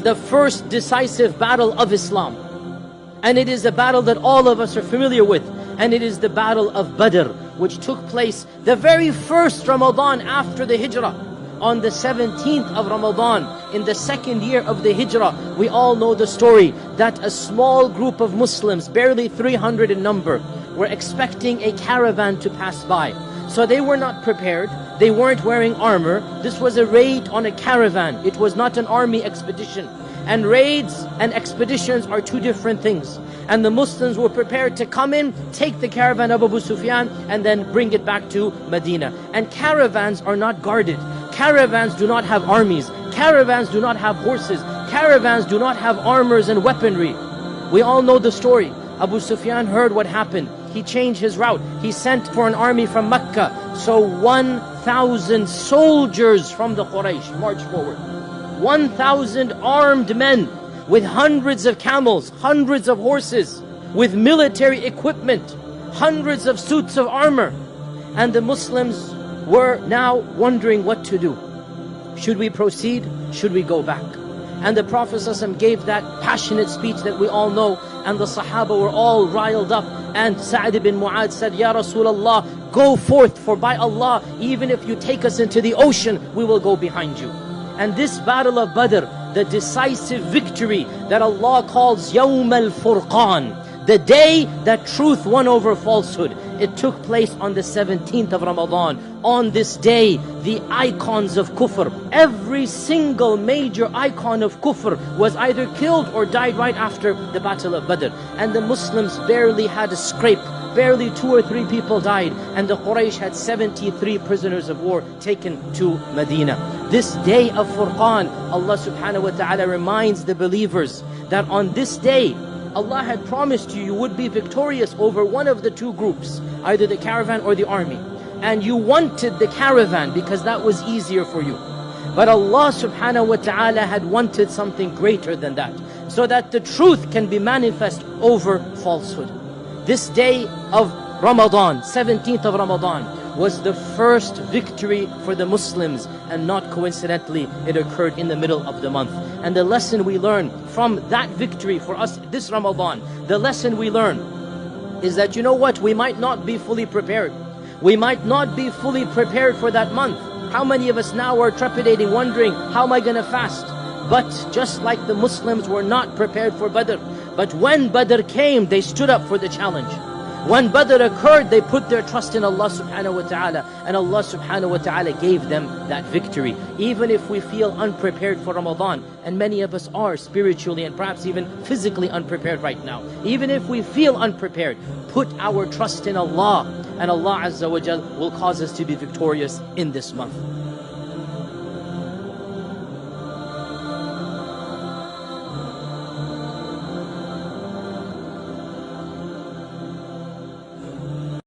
was the first decisive battle of Islam. And it is a battle that all of us are familiar with. And it is the battle of Badr, which took place the very first Ramadan after the Hijrah. On the 17th of Ramadan, in the second year of the Hijrah, we all know the story that a small group of Muslims, barely 300 in number, were expecting a caravan to pass by. So they were not prepared, they weren't wearing armor. This was a raid on a caravan, it was not an army expedition. And raids and expeditions are two different things. And the Muslims were prepared to come in, take the caravan of Abu Sufyan, and then bring it back to Medina. And caravans are not guarded. Caravans do not have armies. Caravans do not have horses. Caravans do not have armors and weaponry. We all know the story. Abu Sufyan heard what happened. He changed his route. He sent for an army from Mecca. So 1,000 soldiers from the Quraysh marched forward. 1,000 armed men with hundreds of camels, hundreds of horses, with military equipment, hundreds of suits of armor. And the Muslims were now wondering what to do. Should we proceed? Should we go back? And the Prophet ﷺ gave that passionate speech that we all know, and the Sahaba were all riled up. And Sa'd ibn Mu'adh said, Ya Rasulullah, go forth, for by Allah, even if you take us into the ocean, we will go behind you. And this battle of Badr, the decisive victory that Allah calls Yawm al-Furqan, the day that truth won over falsehood, it took place on the 17th of Ramadan. On this day, the icons of kufr, every single major icon of kufr was either killed or died right after the battle of Badr. And the Muslims barely had a scrape. Barely 2 or 3 people died, and the Quraysh had 73 prisoners of war taken to Medina. This day of Furqan, Allah subhanahu wa ta'ala reminds the believers that on this day, Allah had promised you would be victorious over one of the two groups, either the caravan or the army. And you wanted the caravan because that was easier for you. But Allah subhanahu wa ta'ala had wanted something greater than that, so that the truth can be manifest over falsehood. This day of Ramadan, 17th of Ramadan, was the first victory for the Muslims, and not coincidentally, it occurred in the middle of the month. And the lesson we learn from that victory for us this Ramadan, the lesson we learn is that, you know what, we might not be fully prepared. We might not be fully prepared for that month. How many of us now are trepidating, wondering, how am I going to fast? But just like the Muslims were not prepared for Badr, but when Badr came, they stood up for the challenge. When Badr occurred, they put their trust in Allah subhanahu wa ta'ala, and Allah subhanahu wa ta'ala gave them that victory. Even if we feel unprepared for Ramadan, and many of us are spiritually and perhaps even physically unprepared right now, even if we feel unprepared, put our trust in Allah, and Allah Azza wa Jal will cause us to be victorious in this month.